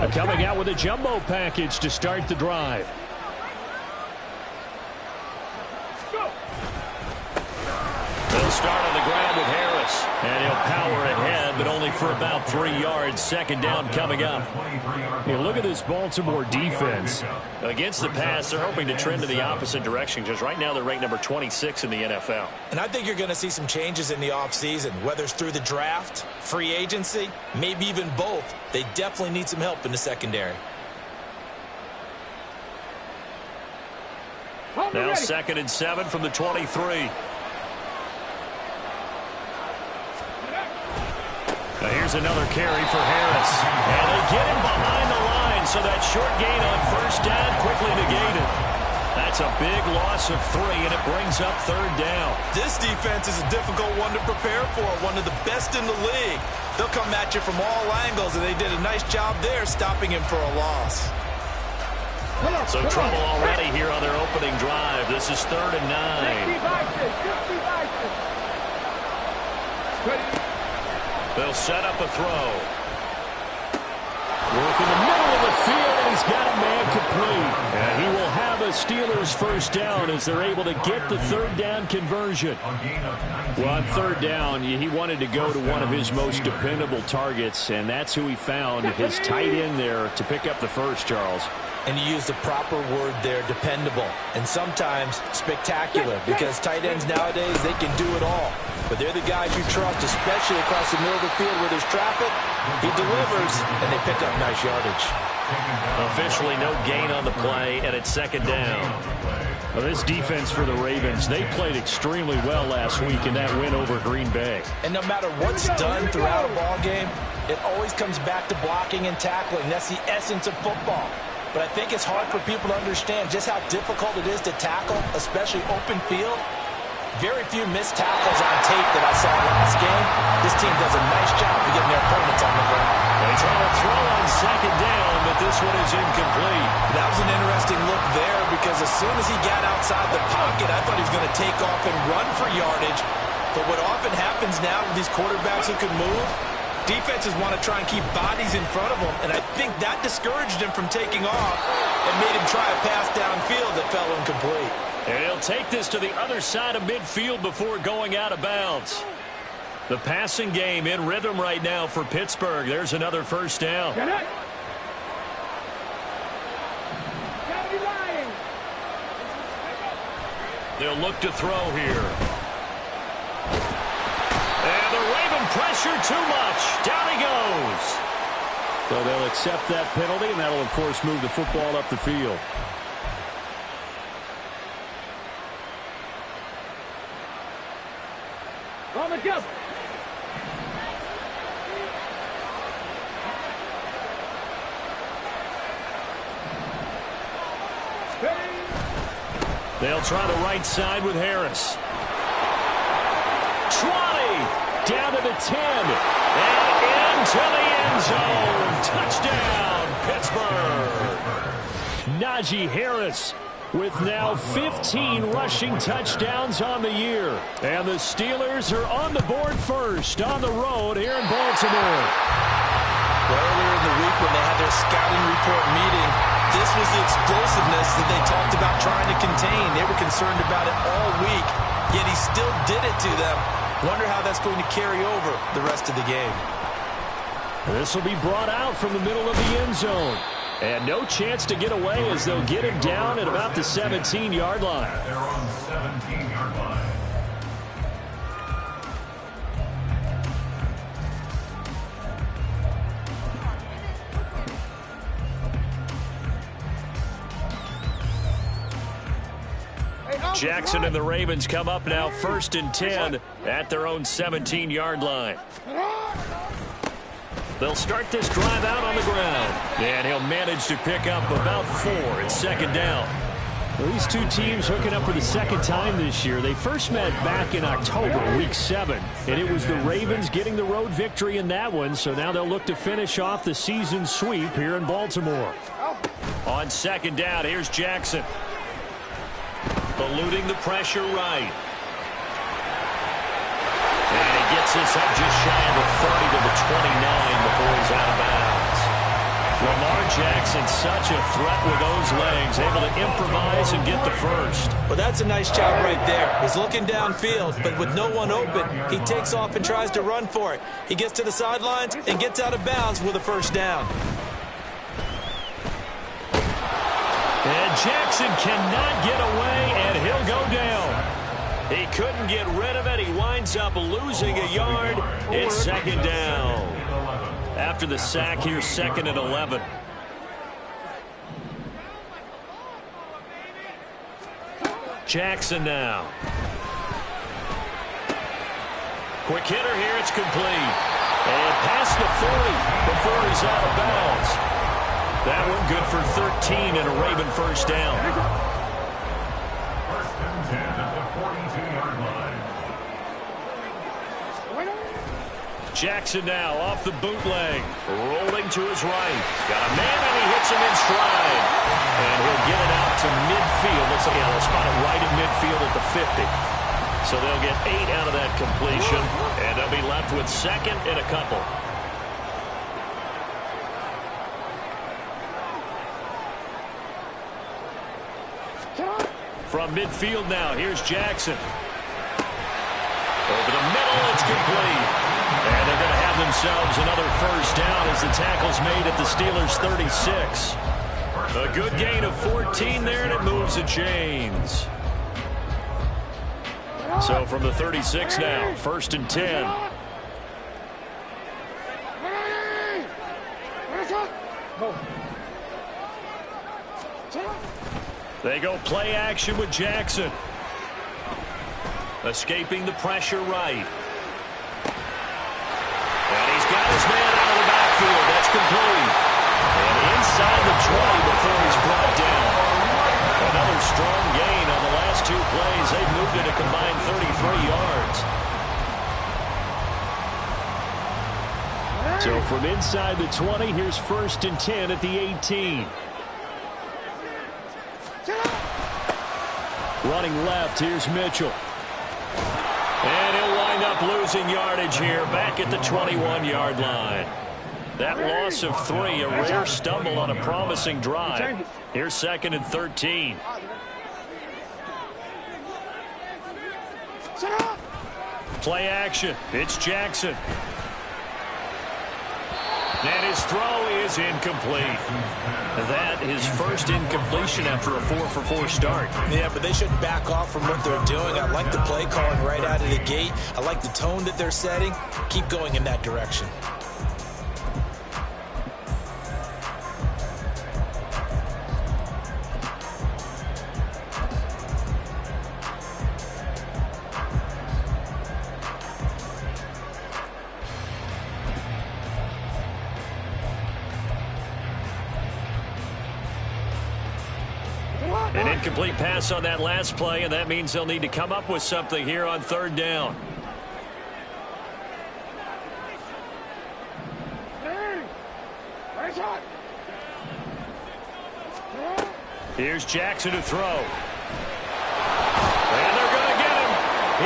Coming out with a jumbo package to start the drive. They'll start on the ground with Harris. And he'll power ahead, but only for about 3 yards. Second down coming up. Hey, look at this Baltimore defense. Against the pass, they're hoping to trend in the opposite direction because right now they're ranked number 26 in the NFL. And I think you're going to see some changes in the offseason, whether it's through the draft, free agency, maybe even both. They definitely need some help in the secondary. Now 2nd and 7 from the 23. Here's another carry for Harris. And they get him behind the line, so that short gain on first down quickly negated. That's a big loss of 3, and it brings up 3rd down. This defense is a difficult one to prepare for, one of the best in the league. They'll come at you from all angles, and they did a nice job there stopping him for a loss. So trouble already here on their opening drive. This is 3rd and 9. They'll set up a throw. Work in the middle of the field, and he's got a man complete. And he will have a Steelers first down as they're able to get the 3rd down conversion. Well, on 3rd down, he wanted to go to one of his most dependable targets, and that's who he found, his tight end there, to pick up the first, Charles. And you use the proper word there, dependable, and sometimes spectacular, because tight ends nowadays, they can do it all. But they're the guys you trust, especially across the middle of the field where there's traffic. He delivers, and they pick up nice yardage. Officially no gain on the play, and it's 2nd down. Well, this defense for the Ravens, they played extremely well last week in that win over Green Bay. And no matter what's done throughout a ball game, it always comes back to blocking and tackling. That's the essence of football. But I think it's hard for people to understand just how difficult it is to tackle, especially open field. Very few missed tackles on tape that I saw last game. This team does a nice job of getting their opponents on the ground. They try to throw on 2nd down, but this one is incomplete. That was an interesting look there because as soon as he got outside the pocket, I thought he was going to take off and run for yardage. But what often happens now with these quarterbacks who can move, defenses want to try and keep bodies in front of them, and I think that discouraged him from taking off and made him try a pass downfield that fell incomplete. And he'll take this to the other side of midfield before going out of bounds. The passing game in rhythm right now for Pittsburgh. There's another first down. They'll look to throw here. And the Raven pressure too much. Down he goes. So they'll accept that penalty, and that'll, of course, move the football up the field. On the jump. They'll try the right side with Harris. 20, down to the 10, and into the end zone. Touchdown, Pittsburgh. Najee Harris with now 15 rushing touchdowns on the year. And the Steelers are on the board first on the road here in Baltimore. Earlier in the week when they had their scouting report meeting, this was the explosiveness that they talked about trying to contain. They were concerned about it all week, yet he still did it to them. Wonder how that's going to carry over the rest of the game. This will be brought out from the middle of the end zone. And no chance to get away as they'll get him down at about the 17-yard line. They're on the 17-yard line. Jackson and the Ravens come up now 1st and 10 at their own 17-yard line. They'll start this drive out on the ground. And he'll manage to pick up about 4 at 2nd down. Well, these two teams hooking up for the 2nd time this year. They first met back in October, week 7. And it was the Ravens getting the road victory in that one. So now they'll look to finish off the season sweep here in Baltimore. On 2nd down, here's Jackson. Eluding the pressure right. And he gets this up just shy of the 30 to the 29 before he's out of bounds. Lamar Jackson, such a threat with those legs, able to improvise and get the first. Well, that's a nice job right there. He's looking downfield, but with no one open, he takes off and tries to run for it. He gets to the sidelines and gets out of bounds with a first down. And Jackson cannot get away, and he'll go down. He couldn't get rid of it. He winds up losing a yard. It's second down. After the sack here, 2nd and 11. Jackson now. Quick hitter here. It's complete. And past the 40 before he's out of bounds. That one good for 13 and a Raven first down. First and 10 at the 42-yard line. Jackson now off the bootleg, rolling to his right. Got a man, and he hits him in stride. And he'll get it out to midfield. Looks like they'll spot it right in midfield at the 50. So they'll get 8 out of that completion, and they'll be left with 2nd and a couple. From midfield now, here's Jackson. Over the middle, it's complete. And they're going to have themselves another first down as the tackle's made at the Steelers' 36. A good gain of 14 there, and it moves the chains. So from the 36 now, 1st and 10. They go play action with Jackson. Escaping the pressure right. And he's got his man out of the backfield. That's complete. And inside the 20 before he's brought down. Another strong gain on the last 2 plays. They've moved it a combined 33 yards. So from inside the 20, here's 1st and 10 at the 18. Running left, here's Mitchell. And he'll wind up losing yardage here back at the 21-yard line. That loss of 3, a rare stumble on a promising drive. Here's 2nd and 13. Play action. It's Jackson. And his throw is incomplete. That his first incompletion after a 4-for-4 start. Yeah, but they shouldn't back off from what they're doing. I like the play calling right out of the gate. I like the tone that they're setting. Keep going in that direction. An incomplete pass on that last play, and that means they'll need to come up with something here on 3rd down. Here's Jackson to throw. And they're going to get him.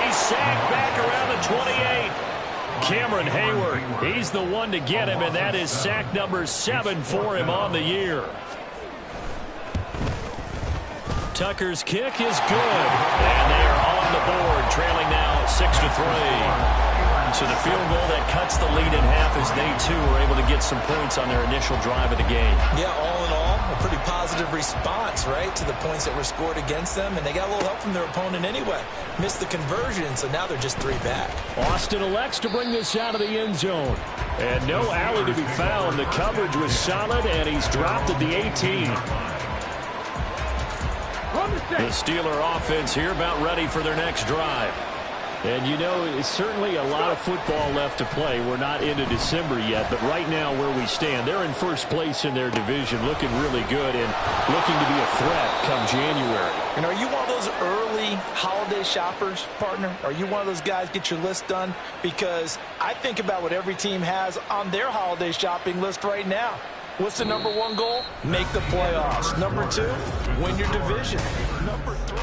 He's sacked back around the 28. Cameron Hayward, he's the one to get him, and that is sack number 7 for him on the year. Tucker's kick is good, and they are on the board, trailing now 6-3. So the field goal that cuts the lead in half as they, too, were able to get some points on their initial drive of the game. Yeah, all in all, a pretty positive response, right, to the points that were scored against them, and they got a little help from their opponent anyway. Missed the conversion, so now they're just 3 back. Austin elects to bring this out of the end zone. And no alley to be found. The coverage was solid, and he's dropped at the 18. The Steeler offense here about ready for their next drive. And, you know, it's certainly a lot of football left to play. We're not into December yet, but right now where we stand, they're in first place in their division, looking really good and looking to be a threat come January. And are you one of those early holiday shoppers, partner? Are you one of those guys get your list done? Because I think about what every team has on their holiday shopping list right now. What's the number 1 goal? Make the playoffs. Number 2, win your division. Number 3.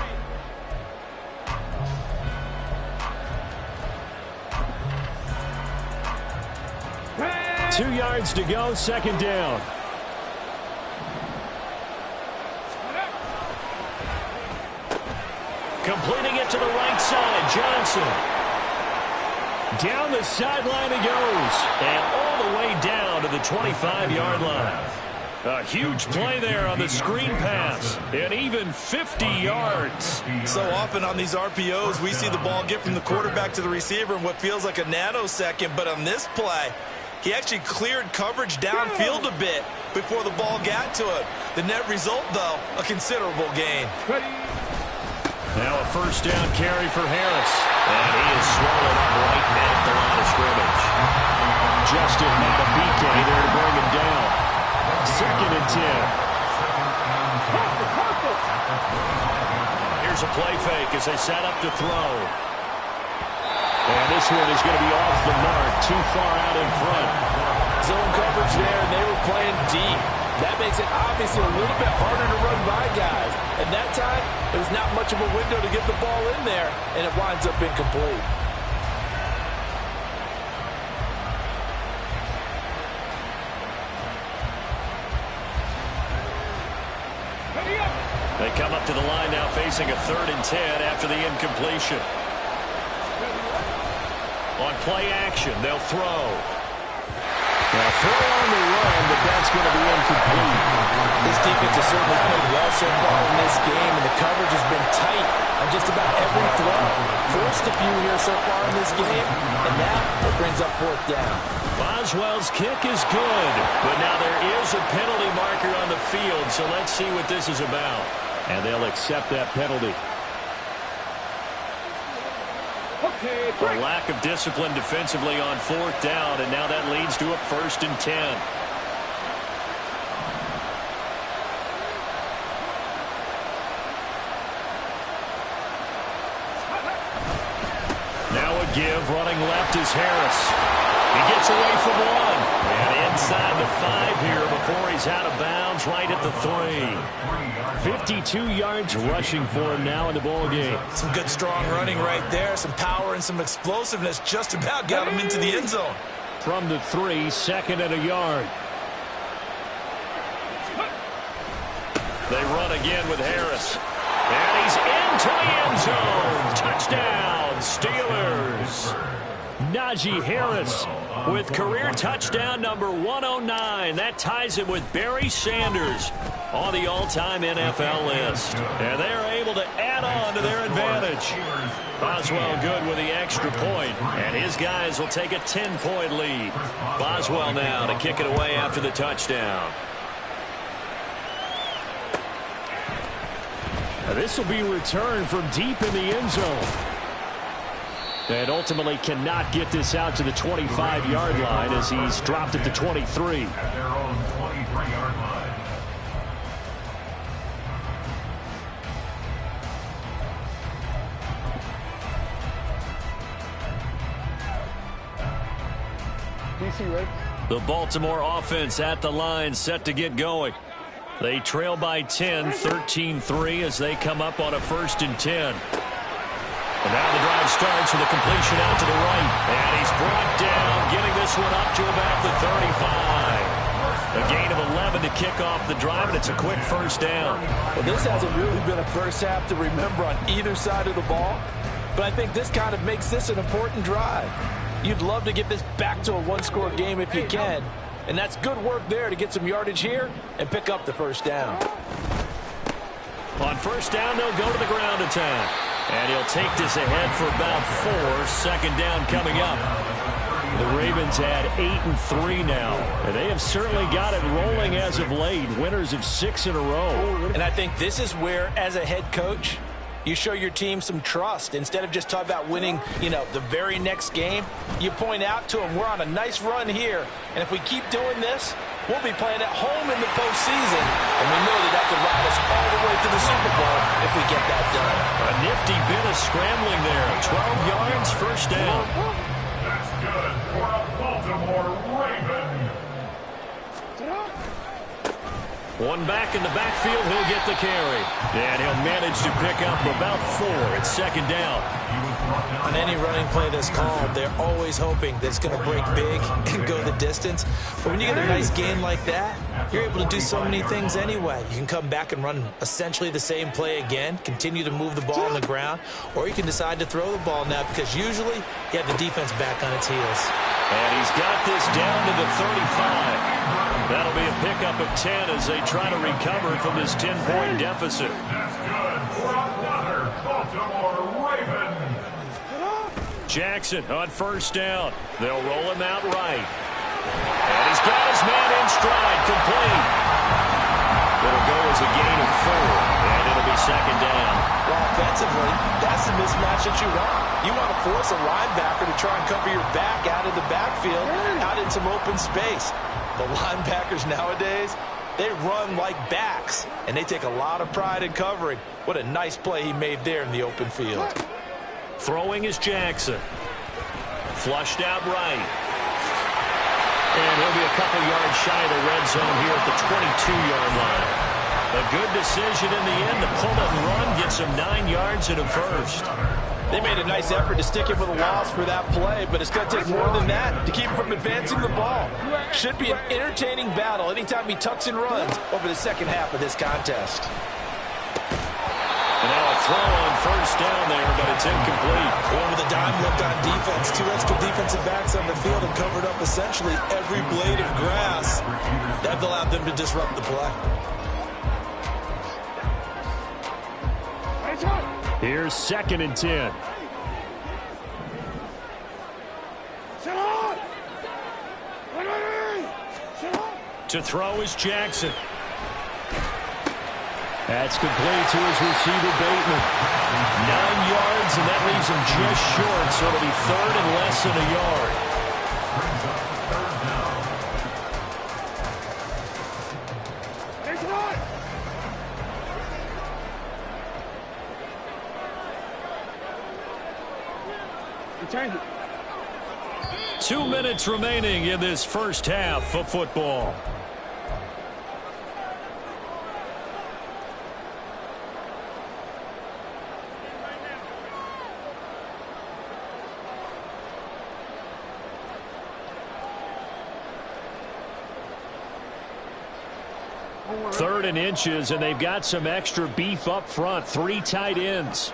2 yards to go, 2nd down. Completing it to the right side, Johnson. Down the sideline he goes. And all the way down to the 25-yard line. A huge play there on the screen pass. And even 50 yards. So often on these RPOs, we see the ball get from the quarterback to the receiver in what feels like a nanosecond. But on this play, he actually cleared coverage downfield a bit before the ball got to him. The net result, though, a considerable gain. Now a first down carry for Harris. And he is swallowed up right at the line of scrimmage. Justin Madubuike there to bring him down. 2nd and 10. Here's a play fake as they set up to throw. And this one is going to be off the mark, too far out in front. Zone coverage there, and they were playing deep. That makes it obviously a little bit harder to run by guys. At that time, it was not much of a window to get the ball in there, and it winds up incomplete. They come up to the line now facing a 3rd and 10 after the incompletion. On play action, they'll throw. Now throw on the run, but that's going to be incomplete. This defense has certainly played well so far in this game, and the coverage has been tight on just about every throw. Forced a few here so far in this game, and now it brings up 4th down. Boswell's kick is good, but now there is a penalty marker on the field, so let's see what this is about. And they'll accept that penalty. A lack of discipline defensively on 4th down, and now that leads to a 1st and 10. Now a give, running left is Harris. He gets away from one. And inside the 5 here before he's out of bounds, right at the 3. 52 yards rushing for him now in the ball game. Some good strong running right there. Some power and some explosiveness just about got him into the end zone. From the 3, 2nd and a yard. They run again with Harris. And he's into the end zone. Touchdown, Steelers. Najee Harris with career touchdown number 109. That ties him with Barry Sanders on the all-time NFL list. And they're able to add on to their advantage. Boswell good with the extra point, and his guys will take a 10-point lead. Boswell now to kick it away after the touchdown. Now this will be returned from deep in the end zone. And ultimately cannot get this out to the 25-yard line as he's dropped at the 23. At their own 23-yard line. The Baltimore offense at the line set to get going. They trail by 10, 13-3 as they come up on a 1st and 10. And now the drive starts with a completion out to the right. And he's brought down, getting this one up to about the 35. A gain of 11 to kick off the drive, and it's a quick 1st down. Well, this hasn't really been a first half to remember on either side of the ball. But I think this kind of makes this an important drive. You'd love to get this back to a 1-score game if you can. And that's good work there to get some yardage here and pick up the 1st down. On 1st down, they'll go to the ground attack. And he'll take this ahead for about 4. 2nd down coming up. The Ravens had 8-3 now. And they have certainly got it rolling as of late. Winners of 6 in a row. And I think this is where, as a head coach, you show your team some trust. Instead of just talking about winning, the very next game, you point out to them, we're on a nice run here. And if we keep doing this, we'll be playing at home in the postseason. And we know that could ride us all the way to the Super Bowl if we get that done. A nifty bit of scrambling there. 12 yards, 1st down. That's good for a Baltimore Raven. One back in the backfield, he'll get the carry. And he'll manage to pick up about 4 at second down. On any running play that's called, they're always hoping that it's going to break big and go the distance. But when you get a nice gain like that, you're able to do so many things anyway. You can come back and run essentially the same play again, continue to move the ball on the ground, or you can decide to throw the ball now because usually you have the defense back on its heels. And he's got this down to the 35. That'll be a pickup of 10 as they try to recover from this 10-point deficit. That's good for another Baltimore Ravens. Jackson on first down. They'll roll him out right. And he's got his man in stride, complete. It'll go as a gain of 4, and it'll be second down. Well, offensively, that's the mismatch that you want. You want to force a linebacker to try and cover your back out of the backfield, out in some open space. The linebackers nowadays, they run like backs, and they take a lot of pride in covering. What a nice play he made there in the open field. Throwing is Jackson. Flushed out right. And he'll be a couple yards shy of the red zone here at the 22-yard line. A good decision in the end to pull it and run, gets him 9 yards and a first. They made a nice effort to stick him with a loss for that play, but it's going to take more than that to keep him from advancing the ball. Should be an entertaining battle anytime he tucks and runs over the second half of this contest. And now a throw on first down there, but it's incomplete. Well, with a dime look on defense, 2 extra defensive backs on the field and covered up essentially every blade of grass. That allowed them to disrupt the play. Here's 2nd and 10. To throw is Jackson. That's complete to his receiver, Bateman. 9 yards, and that leaves him just short, so it'll be 3rd and less than a yard. Change it. 2 minutes remaining in this first half of football. Third and inches, and they've got some extra beef up front. 3 tight ends.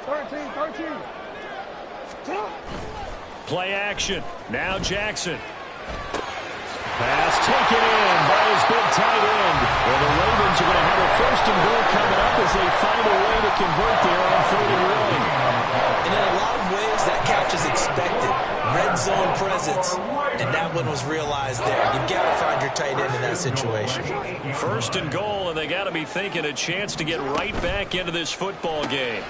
13. Play action. Now Jackson. Pass taken in by his big tight end. Well, the Ravens are going to have a 1st and goal coming up as they find a way to convert there on 3rd and 1. And in a lot of ways, that catch is expected. Red zone presence. And that one was realized there. You've got to find your tight end in that situation. 1st and goal, and they got to be thinking a chance to get right back into this football game.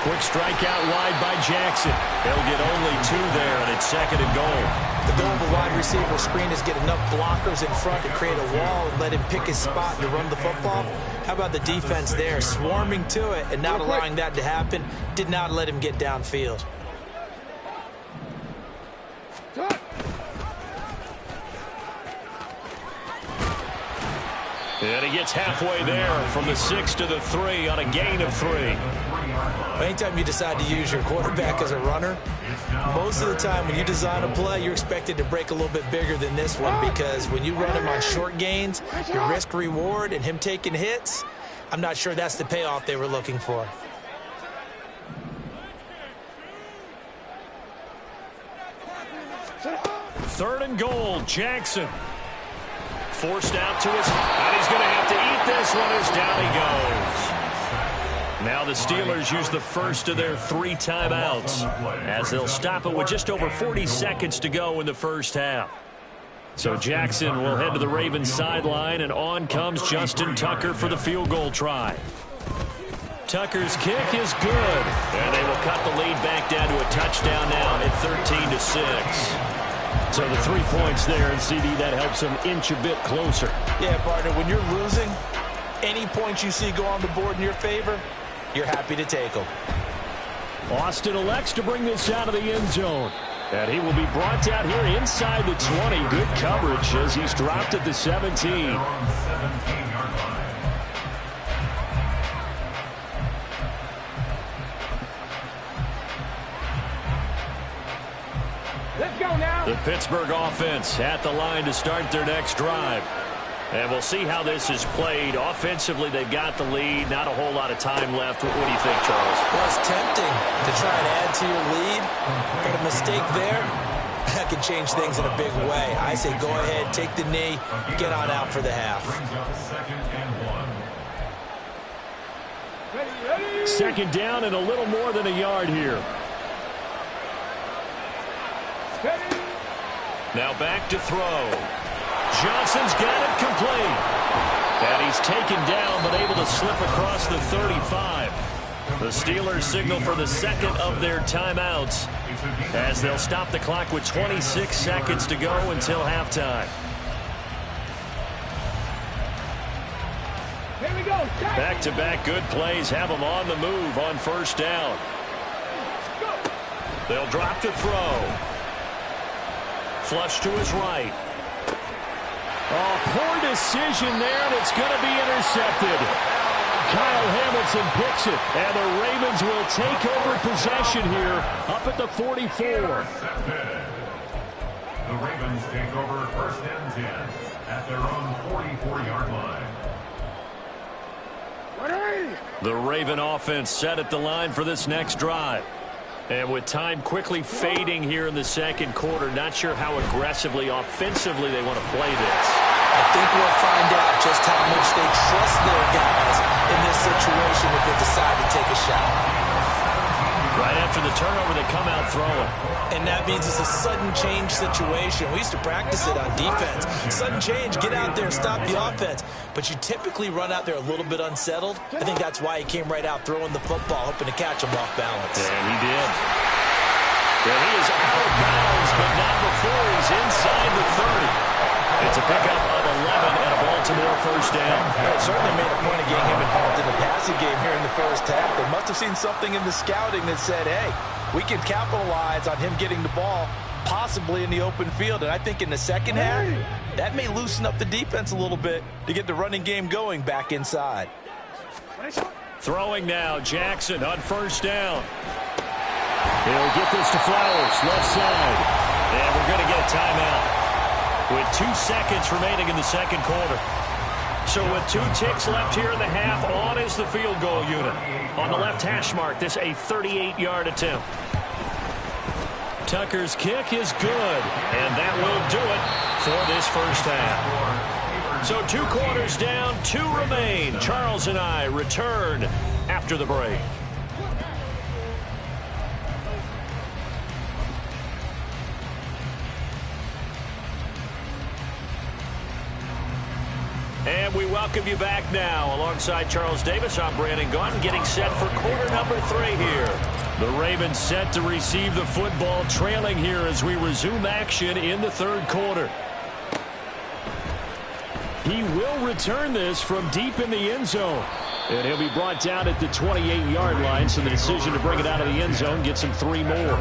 Quick strike out wide by Jackson. They'll get only 2 there, and it's 2nd and goal. The goal of a wide receiver screen is get enough blockers in front to create a wall and let him pick his spot to run the football. How about the defense there, swarming to it and not allowing that to happen? Did not let him get downfield. And he gets halfway there from the 6 to the 3 on a gain of 3. Anytime you decide to use your quarterback as a runner, most of the time when you design a play, you're expected to break a little bit bigger than this one because when you run him on short gains, your risk-reward and him taking hits, I'm not sure that's the payoff they were looking for. Third and goal, Jackson. Forced out to his, and he's going to have to eat this one as down he goes. Now the Steelers use the first of their 3 timeouts as they'll stop it with just over 40 seconds to go in the first half. So Jackson will head to the Ravens sideline, and on comes Justin Tucker for the field goal try. Tucker's kick is good, and they will cut the lead back down to a touchdown now at 13-6. So the 3 points there, and CD, that helps them inch a bit closer. Yeah, partner, when you're losing, any points you see go on the board in your favor, you're happy to take them. Austin elects to bring this out of the end zone. And he will be brought down here inside the 20. Good coverage as he's dropped at the 17. Let's go now. The Pittsburgh offense at the line to start their next drive. And we'll see how this is played. Offensively, they've got the lead. Not a whole lot of time left. What do you think, Charles? Well, it's tempting to try and add to your lead. But a mistake there, that could change things in a big way. I say go ahead, take the knee, get on out for the half. Second down and a little more than a yard here. Now back to throw. Johnson's got it complete. And he's taken down but able to slip across the 35. The Steelers signal for the second of their timeouts as they'll stop the clock with 26 seconds to go until halftime. Here we go. Back-to-back good plays have them on the move on first down. They'll drop to throw. Flush to his right. Oh, poor decision there, and it's going to be intercepted. Kyle Hamilton picks it, and the Ravens will take over possession here up at the 44. The Ravens take over first and 10 at their own 44-yard line. The Raven offense set at the line for this next drive. And with time quickly fading here in the second quarter, not sure how aggressively, offensively they want to play this. I think we'll find out just how much they trust their guys in this situation if they decide to take a shot. Right after the turnover, they come out throwing. And that means it's a sudden change situation. We used to practice it on defense. Sudden change, get out there, stop the offense. But you typically run out there a little bit unsettled. I think that's why he came right out throwing the football, hoping to catch him off balance. And he did. And he is out of bounds, but not before he's inside the 30. It's a pickup of 11 and a Baltimore first down. It certainly made a point of getting him involved in the passing game here in the first half. They must have seen something in the scouting that said, hey, we can capitalize on him getting the ball possibly in the open field. And I think in the second half, that may loosen up the defense a little bit to get the running game going back inside. Throwing now, Jackson on first down. He'll get this to Flowers, left side. And we're going to get a timeout with 2 seconds remaining in the second quarter. So with 2 ticks left here in the half, on is the field goal unit. On the left hash mark, this a 38-yard attempt. Tucker's kick is good, and that will do it for this first half. So 2 quarters down, 2 remain. Charles and I return after the break. And we welcome you back now. Alongside Charles Davis, I'm Brandon Gaudin, getting set for quarter number 3 here. The Ravens set to receive the football, trailing here as we resume action in the third quarter. He will return this from deep in the end zone. And he'll be brought down at the 28-yard line, so the decision to bring it out of the end zone gets him 3 more.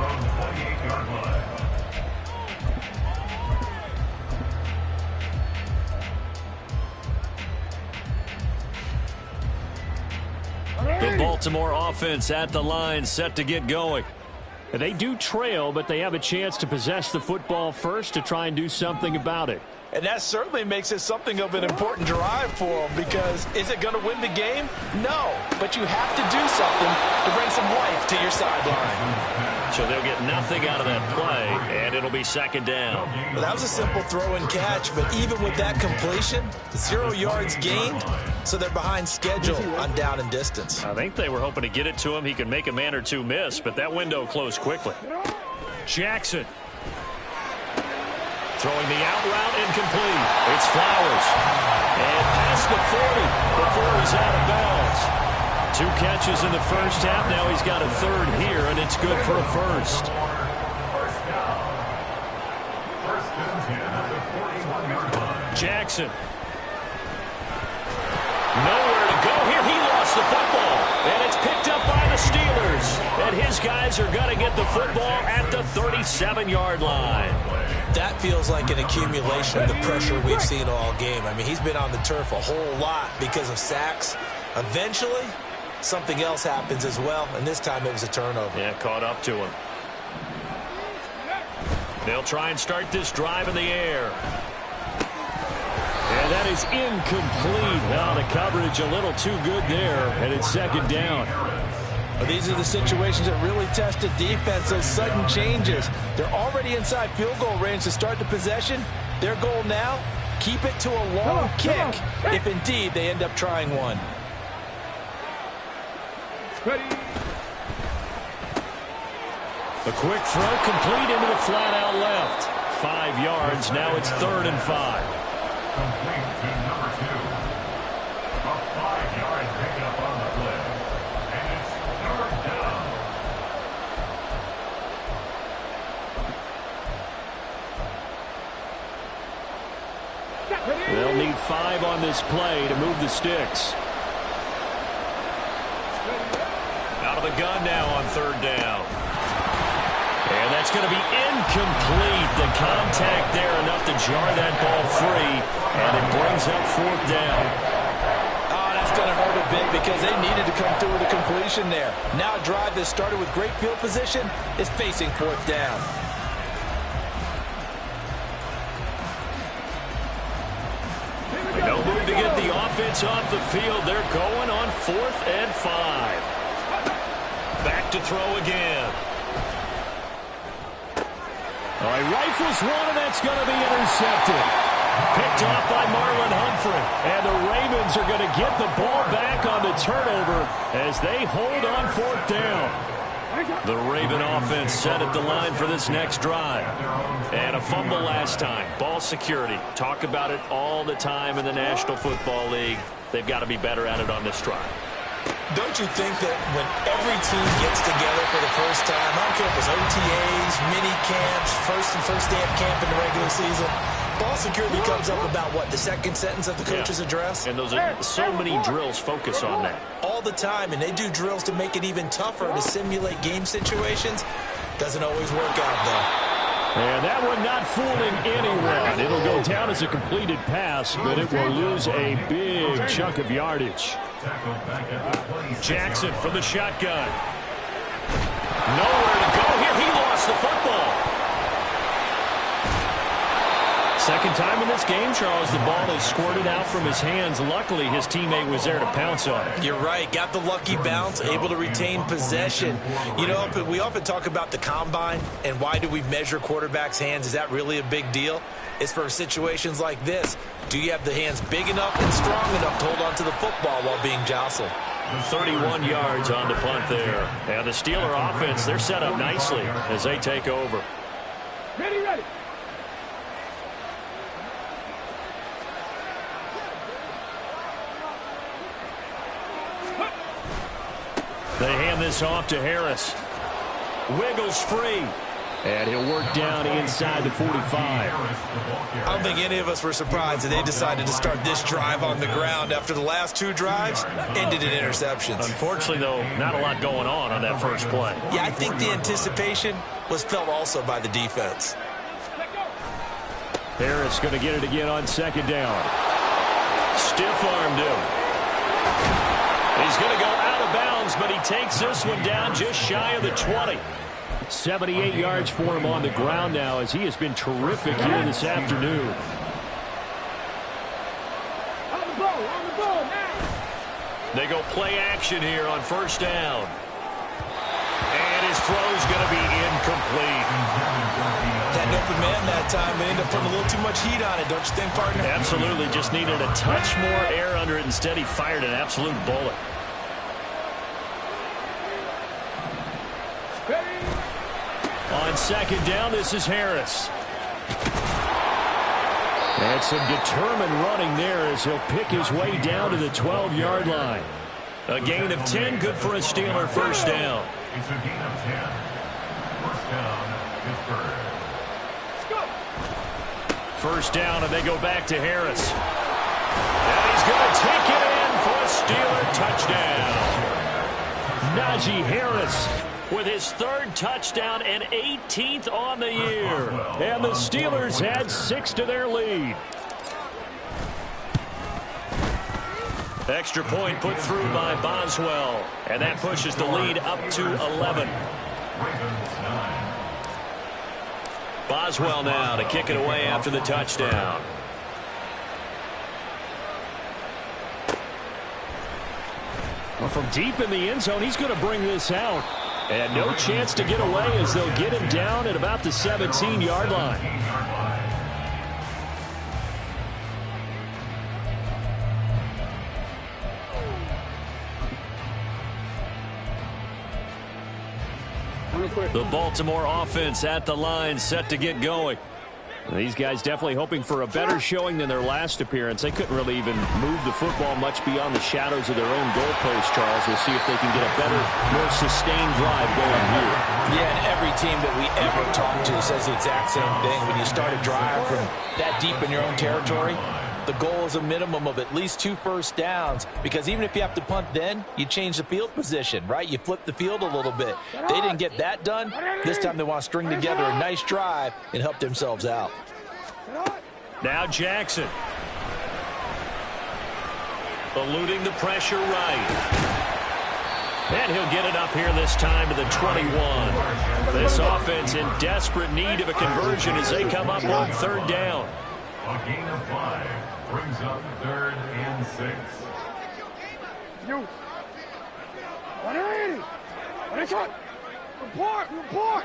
The Baltimore offense at the line, set to get going. They do trail, but they have a chance to possess the football first to try and do something about it. And that certainly makes it something of an important drive for them, because is it going to win the game? No, but you have to do something to bring some life to your sideline. So they'll get nothing out of that play, and it'll be second down. Well, that was a simple throw and catch, but even with that completion, 0 yards gained, so they're behind schedule on down and distance. I think they were hoping to get it to him. He could make a man or two miss, but that window closed quickly. Jackson. Throwing the out route incomplete. It's Flowers. And past the 40 before he's out of bounds. 2 catches in the first half. Now he's got a third here, and it's good for a first. Jackson. Nowhere to go here. He lost the football. And it's picked up by the Steelers. And his guys are going to get the football at the 36. 7-yard line. That feels like an accumulation of the pressure we've seen all game. I mean, he's been on the turf a whole lot because of sacks. Eventually, something else happens as well, and this time it was a turnover. Yeah, caught up to him. They'll try and start this drive in the air. And that is incomplete. Now the coverage a little too good there, and it's 2nd down. These are the situations that really test the defense, those sudden changes. They're already inside field goal range to start the possession. Their goal now, keep it to a long kick, if indeed they end up trying one. A quick throw complete into the flat out left. 5 yards. Now it's 3rd and 5. Complete to number 2. A 5-yard pickup on the play. And it's 3rd down. They'll need 5 on this play to move the sticks. Out of the gun now on 3rd down. And that's going to be incomplete. The contact there enough to jar that ball free, and it brings up 4th down. Oh, that's going to hurt a bit because they needed to come through with a completion there. Now a drive that started with great field position is facing 4th down. No move to get the offense off the field. They're going on 4th and 5. Back to throw again. All right, rifles one, and that's going to be intercepted. Picked off by Marlon Humphrey. And the Ravens are going to get the ball back on the turnover as they hold on 4th down. The Raven offense set at the line for this next drive. And a fumble last time. Ball security. Talk about it all the time in the National Football League. They've got to be better at it on this drive. Don't you think that when every team gets together for the first time, I don't care if it's OTAs, mini camps, first day of camp in the regular season, ball security comes up about, what, the 2nd sentence of the coach's address? And those are so many drills focus on that. All the time, and they do drills to make it even tougher to simulate game situations. Doesn't always work out, though. And that one not fooling anyone. It'll go down as a completed pass, but it will lose a big chunk of yardage. Jackson from the shotgun. Nowhere to go here. He lost the football. Second time in this game, Charles, the ball is squirted out from his hands. Luckily, his teammate was there to pounce on it. You're right. Got the lucky bounce, able to retain possession. You know, we often talk about the combine and why do we measure quarterbacks' hands. Is that really a big deal? It's for situations like this. Do you have the hands big enough and strong enough to hold on to the football while being jostled? 31 yards on the punt there. And the Steeler offense, they're set up nicely as they take over. Ready. They hand this off to Harris. Wiggles free. And he'll work down inside the 45. I don't think any of us were surprised that they decided to start this drive on the ground after the last 2 drives ended in interceptions. Unfortunately, though, not a lot going on that first play. Yeah, I think the anticipation was felt also by the defense. Harris going to get it again on 2nd down. Stiff-armed him. He's going to go out of bounds, but he takes this one down just shy of the 20. 78 yards for him on the ground now as he has been terrific here this afternoon. On the ball now. They go play action here on 1st down. And his throw's going to be incomplete. Had an open man that time, but ended up putting a little too much heat on it, don't you think, partner? Absolutely. Just needed a touch more air under it. Instead, he fired an absolute bullet. On 2nd down, this is Harris. And some determined running there as he'll pick his way down to the 12-yard line. A gain of 10, good for a Steeler 1st down. It's a gain of 10. 1st down, Pittsburgh. 1st down, and they go back to Harris. And he's going to take it in for a Steeler touchdown. Najee Harris with his third touchdown and 18th on the year. And the Steelers add 6 to their lead. Extra point put through by Boswell. And that pushes the lead up to 11. Boswell now to kick it away after the touchdown. Well, from deep in the end zone, he's going to bring this out. And no chance to get away as they'll get him down at about the 17-yard line. The Baltimore offense at the line, set to get going. These guys definitely hoping for a better showing than their last appearance. They couldn't really even move the football much beyond the shadows of their own goalpost, Charles. We'll see if they can get a better, more sustained drive going here. Yeah, and every team that we ever talk to says the exact same thing. When you start a drive from that deep in your own territory, the goal is a minimum of at least 2 first downs, because even if you have to punt then, you change the field position, right? You flip the field a little bit. They didn't get that done. This time they want to string together a nice drive and help themselves out. Now Jackson. Eluding the pressure right. And he'll get it up here this time to the 21. This offense in desperate need of a conversion as they come up on 3rd down. A gain of 5 brings up 3rd and 6. You. What are you? What is it? Report! Report!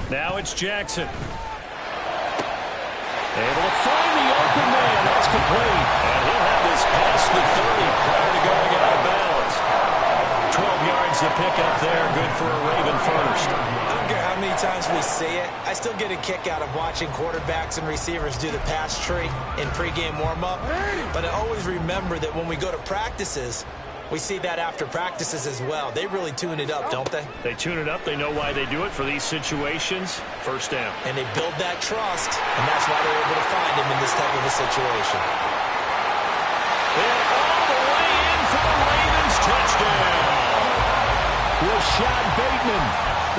Now it's Jackson. Able to find the open man. That's complete. And he'll have this past the 30 prior to going out of bounds. 12 yards to pick up there. Good for a Raven first. I don't care how many times we say it, I still get a kick out of watching quarterbacks and receivers do the pass tree in pregame warm-up. But I always remember that when we go to practices, we see that after practices as well. They really tune it up, don't they? They tune it up. They know why they do it for these situations. First down. And they build that trust, and that's why they're able to find him in this type of a situation. And all the way in for the Ravens touchdown. Rashad Bateman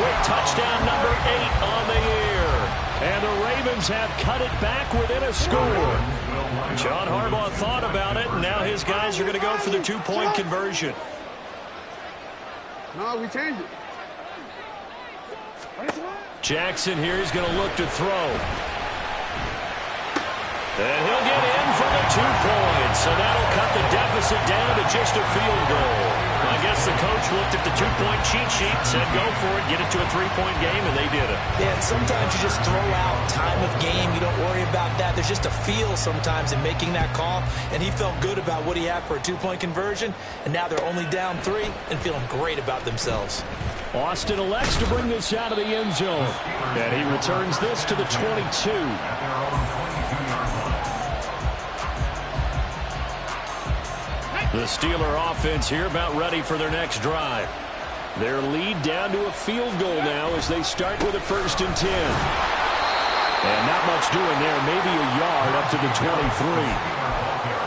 with touchdown number 8 on the year. And the Ravens have cut it back within a score. John Harbaugh thought about it, and now his guys are going to go for the 2-point conversion. No, we changed it. Jackson here is going to look to throw. And he'll get in for the 2 points. So that'll cut the deficit down to just a field goal. I guess the coach looked at the 2-point cheat sheet, said go for it, get it to a 3-point game, and they did it. Yeah, and sometimes you just throw out time of game. You don't worry about that. There's just a feel sometimes in making that call, and he felt good about what he had for a 2-point conversion, and now they're only down 3 and feeling great about themselves. Austin elects to bring this out of the end zone, and he returns this to the 22. The Steeler offense here about ready for their next drive. Their lead down to a field goal now as they start with a 1st and 10. And not much doing there, maybe a yard up to the 23.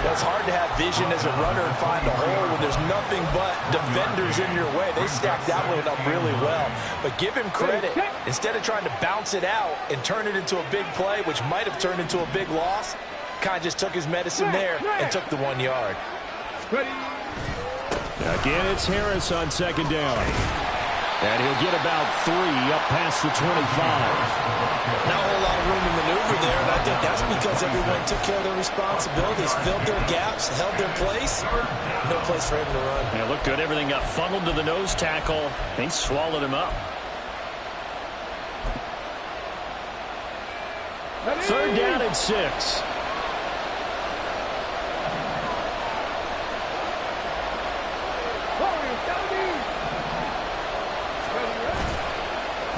It's hard to have vision as a runner and find a hole when there's nothing but defenders in your way. They stacked that one up really well. But give him credit. Instead of trying to bounce it out and turn it into a big play, which might have turned into a big loss, kind of just took his medicine there and took the 1 yard. Again, it's Harris on 2nd down. And he'll get about 3 up past the 25. Not a whole lot of room to maneuver there, and I think that's because everyone took care of their responsibilities, filled their gaps, held their place. No place for him to run. Yeah, looked good. Everything got funneled to the nose tackle. He swallowed him up. 3rd down and 6.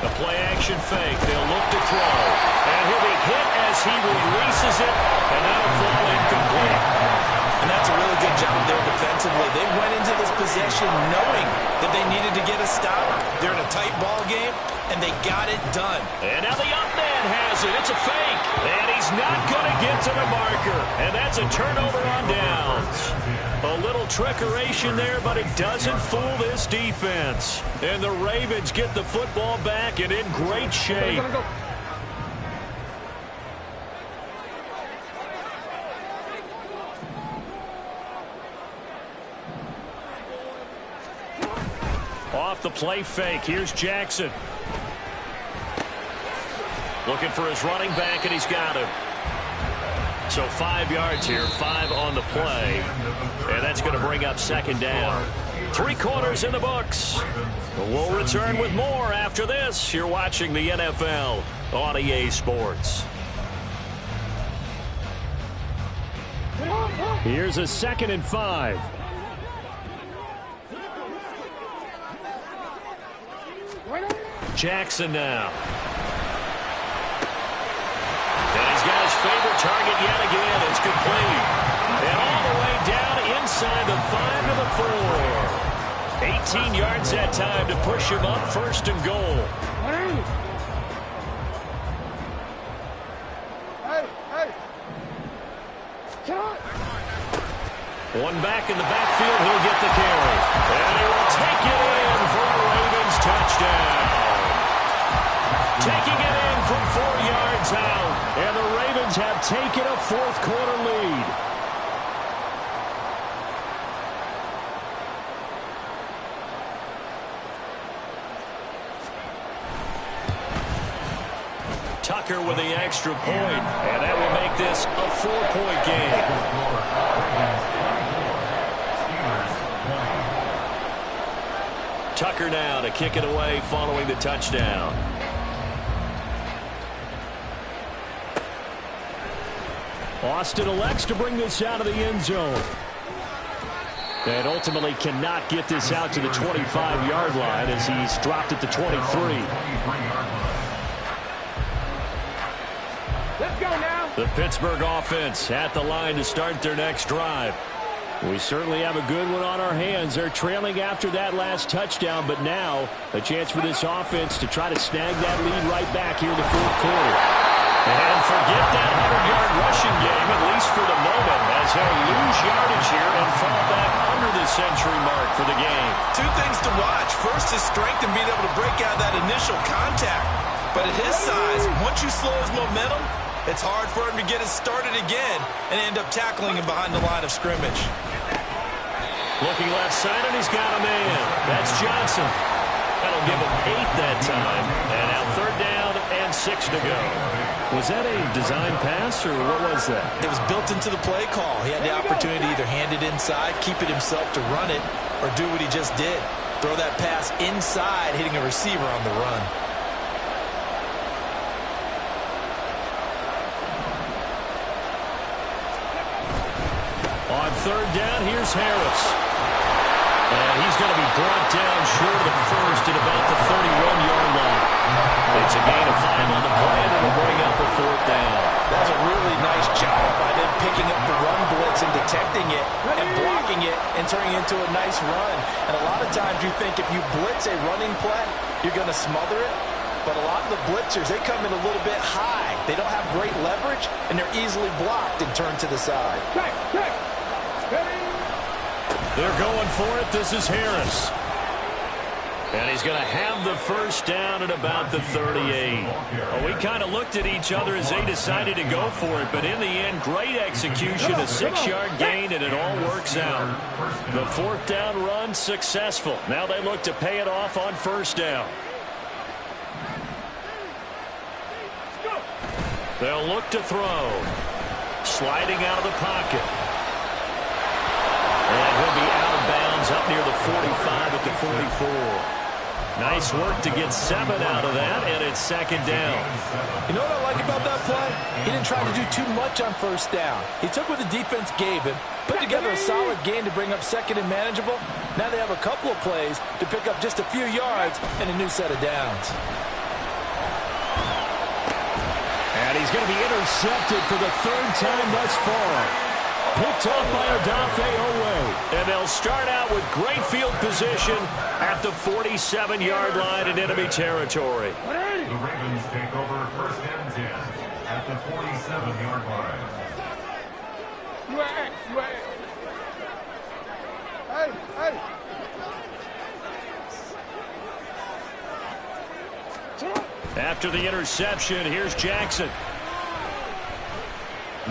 The play-action fake. They'll look to throw. And he'll be hit as he releases it, and that'll fall incomplete. And that's a really good job there defensively. They went into this possession knowing that they needed to get a stop. They're in a tight ball game, and they got it done. And now the up man has it. It's a fake. And he's not going to get to the marker. And that's a turnover on downs. A little trickeration there, but it doesn't fool this defense. And the Ravens get the football back and in great shape. Off the play fake. Here's Jackson. Looking for his running back, and he's got him. So 5 yards here, 5 on the play. And that's going to bring up second down. 3 quarters in the books. We'll return with more after this. You're watching the NFL on EA Sports. Here's a 2nd and 5. Jackson now. And he's got his favorite target yet again. It's complete. And all the way down inside the 5 to the 4. 18 yards that time to push him up 1st and goal. One back in the backfield. He'll get the carry. And he will take it in for a Ravens touchdown. Taking it in from 4 yards out. And the Ravens have taken a 4th quarter lead. Tucker with the extra point. And that will make this a 4-point game. Tucker now to kick it away following the touchdown. Austin elects to bring this out of the end zone. And ultimately cannot get this out to the 25-yard line as he's dropped at the 23. Let's go now. The Pittsburgh offense at the line to start their next drive. We certainly have a good one on our hands. They're trailing after that last touchdown, but now a chance for this offense to try to snag that lead right back here in the 4th quarter. And forget that 100-yard rushing game, at least for the moment, as he'll lose yardage here and fall back under the century mark for the game. 2 things to watch. First, his strength and being able to break out that initial contact. But at his size, once you slow his momentum, it's hard for him to get it started again and end up tackling him behind the line of scrimmage. Looking left side, and he's got a man. That's Johnson. That'll give him 8 that time. And now 3rd down and 6 to go. Was that a design pass, or what was that? It was built into the play call. He had the opportunity to either hand it inside, keep it himself to run it, or do what he just did. Throw that pass inside, hitting a receiver on the run. On 3rd down, here's Harris. And he's going to be brought down short of the 1st at about the 31-yard line. It's a gain of 5 on the play, and it'll bring up a 4th down. That's a really nice job by them picking up the run blitz and detecting it and blocking it and turning it into a nice run. And a lot of times you think if you blitz a running play, you're going to smother it. But a lot of the blitzers, they come in a little bit high. They don't have great leverage, and they're easily blocked and turned to the side. They're going for it. This is Harris. And he's going to have the 1st down at about the 38. Well, we kind of looked at each other as they decided to go for it. But in the end, great execution, a 6-yard gain, and it all works out. The 4th down run successful. Now they look to pay it off on 1st down. They'll look to throw. Sliding out of the pocket. And he'll be out of bounds up near the 45 at the 44. Nice work to get 7 out of that, and it's 2nd down. You know what I like about that play? He didn't try to do too much on 1st down. He took what the defense gave him, put together a solid gain to bring up 2nd and manageable. Now they have a couple of plays to pick up just a few yards and a new set of downs. And he's going to be intercepted for the 3rd time thus far. Picked off by Odafe Oweh. And they'll start out with great field position at the 47-yard line in enemy territory. The Ravens take over 1st and 10 at the 47-yard line. Hey. After the interception, here's Jackson.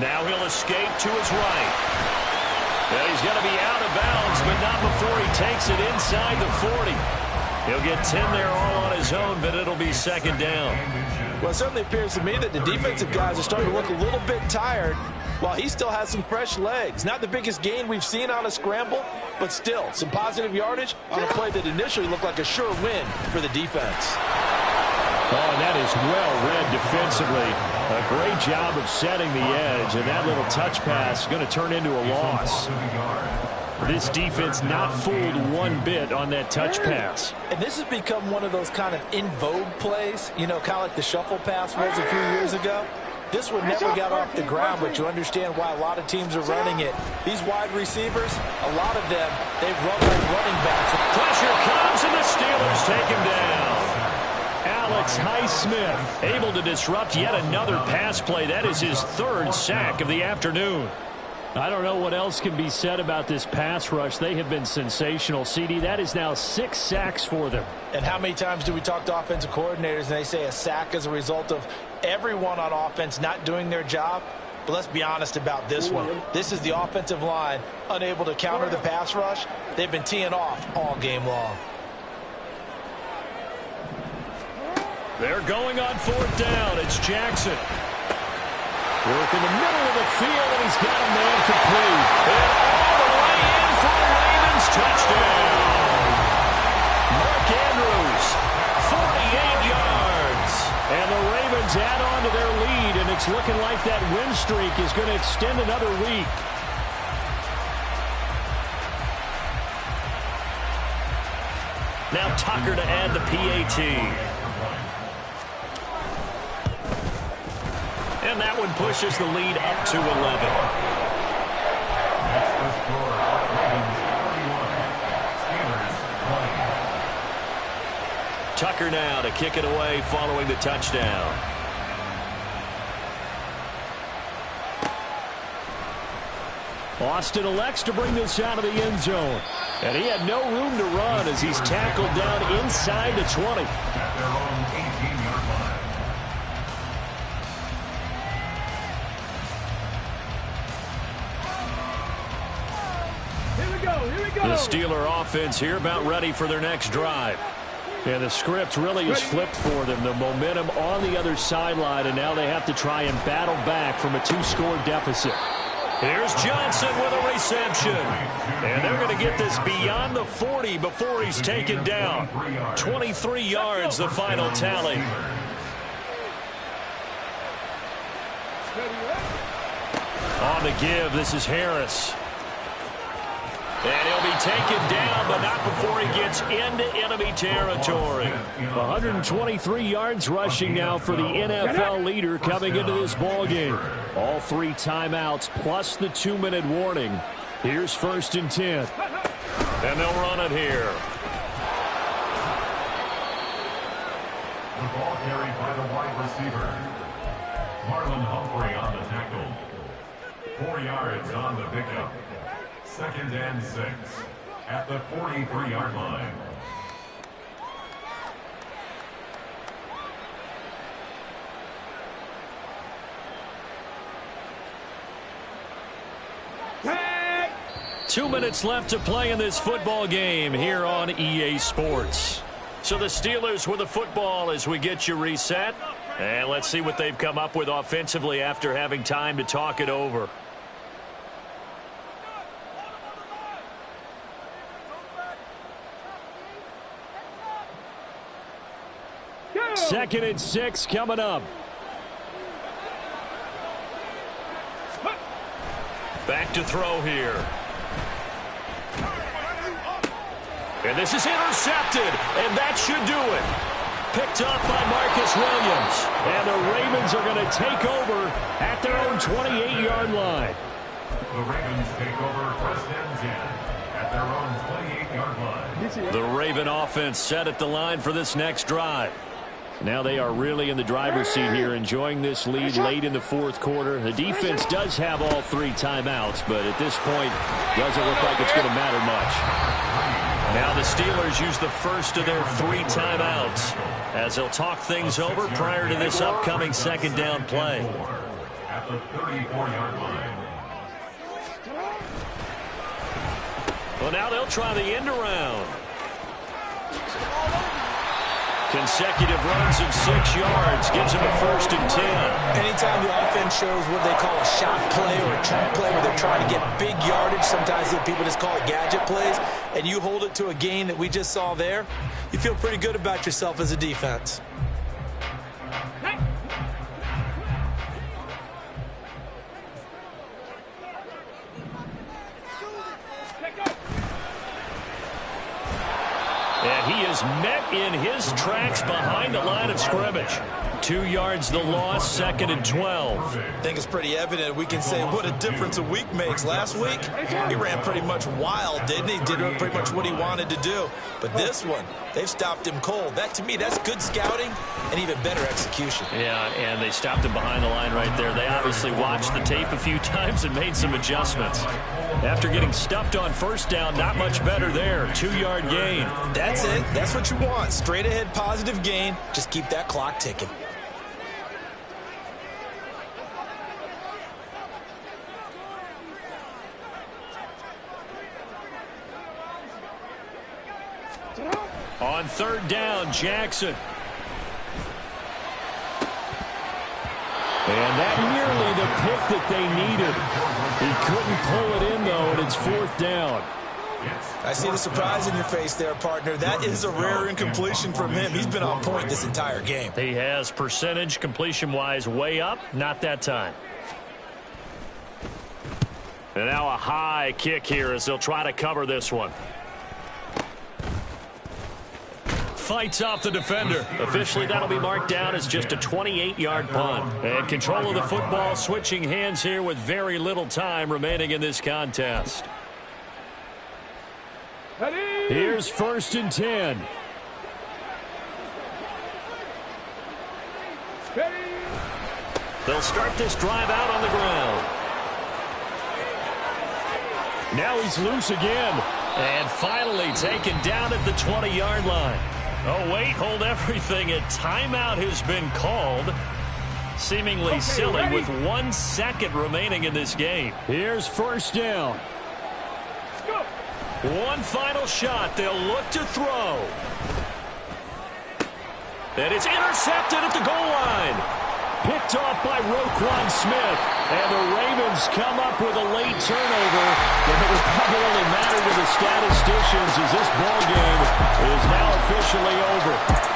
Now he'll escape to his right. Well, he's going to be out of bounds, but not before he takes it inside the 40. He'll get 10 there all on his own, but it'll be second down. Well, it certainly appears to me that the defensive guys are starting to look a little bit tired while he still has some fresh legs. Not the biggest gain we've seen on a scramble, but still some positive yardage on a play that initially looked like a sure win for the defense. Oh, and that is well read defensively. A great job of setting the edge, and that little touch pass is going to turn into a loss. This defense not fooled one bit on that touch pass. And this has become one of those kind of in vogue plays, you know, kind of like the shuffle pass was a few years ago. This one never got off the ground, but you understand why a lot of teams are running it. These wide receivers, a lot of them, they've run like running backs. Pressure comes, and the Steelers take him down. Alex Highsmith able to disrupt yet another pass play. That is his third sack of the afternoon. I don't know what else can be said about this pass rush. They have been sensational, CD. That is now 6 sacks for them. And how many times do we talk to offensive coordinators and they say a sack as a result of everyone on offense not doing their job? But let's be honest about this one. This is the offensive line unable to counter the pass rush. They've been teeing off all game long. They're going on fourth down. It's Jackson. Work in the middle of the field, and he's got a man complete. And all the way in for a Ravens touchdown. Mark Andrews, 48 yards. And the Ravens add on to their lead, and it's looking like that win streak is going to extend another week. Now Tucker to add the PAT. And that one pushes the lead up to 11. That's the score. Ravens 41. Steelers 20. Tucker now to kick it away following the touchdown. Austin elects to bring this out of the end zone. And he had no room to run as he's tackled down inside the 20. At their own 18-yard line. Here we go. The Steeler offense here about ready for their next drive. And the script really is flipped for them. The momentum on the other sideline, and now they have to try and battle back from a 2-score deficit. Here's Johnson with a reception. And they're going to get this beyond the 40 before he's taken down. 23 yards, the final tally. On the give, this is Harris. And he'll be taken down, but not before he gets into enemy territory. 123 yards rushing now for the NFL leader coming into this ballgame. All 3 timeouts plus the 2-minute warning. Here's 1st and 10. And they'll run it here. The ball carried by the wide receiver. Marlon Humphrey on the tackle. 4 yards on the pickup. 2nd and 6 at the 43-yard line. Hey! 2 minutes left to play in this football game here on EA Sports. So the Steelers with the football as we get you reset. And let's see what they've come up with offensively after having time to talk it over. 2nd and 6 coming up. Back to throw here. And this is intercepted, and that should do it. Picked up by Marcus Williams. And the Ravens are going to take over at their own 28-yard line. The Ravens take over 1st and 10 at their own 28-yard line. The Raven offense set at the line for this next drive. Now they are really in the driver's seat here, enjoying this lead late in the fourth quarter. The defense does have all 3 timeouts, but at this point, doesn't look like it's going to matter much. Now the Steelers use the first of their 3 timeouts as they'll talk things over prior to this upcoming second down play. At the 34-yard line. Well, now they'll try the end around. Consecutive runs of 6 yards gives them a 1st and 10. Anytime the offense shows what they call a shot play or a trick play where they're trying to get big yardage, sometimes people just call it gadget plays, and you hold it to a gain that we just saw there, you feel pretty good about yourself as a defense. And he is met in his tracks behind the line of scrimmage. 2 yards the loss, 2nd and 12. I think it's pretty evident. We can say what a difference a week makes. Last week, he ran pretty much wild, didn't he? Did pretty much what he wanted to do. But this one, they've stopped him cold. That, to me, that's good scouting and even better execution. Yeah, and they stopped him behind the line right there. They obviously watched the tape a few times and made some adjustments. After getting stuffed on 1st down, not much better there. 2-yard gain. That's it. That's what you want. Straight ahead positive gain. Just keep that clock ticking. On 3rd down, Jackson. And that nearly the pick that they needed. He couldn't pull it in, though, and it's 4th down. I see the surprise in your face there, partner. That is a rare incompletion from him. He's been on point this entire game. He has percentage completion-wise way up. Not that time. And now a high kick here as they'll try to cover this one. Fights off the defender. Officially, that'll be marked down as just a 28-yard punt. And control of the football switching hands here with very little time remaining in this contest. Here's 1st and 10. They'll start this drive out on the ground. Now he's loose again. And finally taken down at the 20-yard line. Oh, wait, hold everything. A timeout has been called. Seemingly silly with 1 second remaining in this game. Here's 1st down. One final shot. They'll look to throw. And it's intercepted at the goal line. Picked off by Roquan Smith. And the Ravens come up with a late turnover. But it will probably only matter to the statisticians as this ball game is now officially over.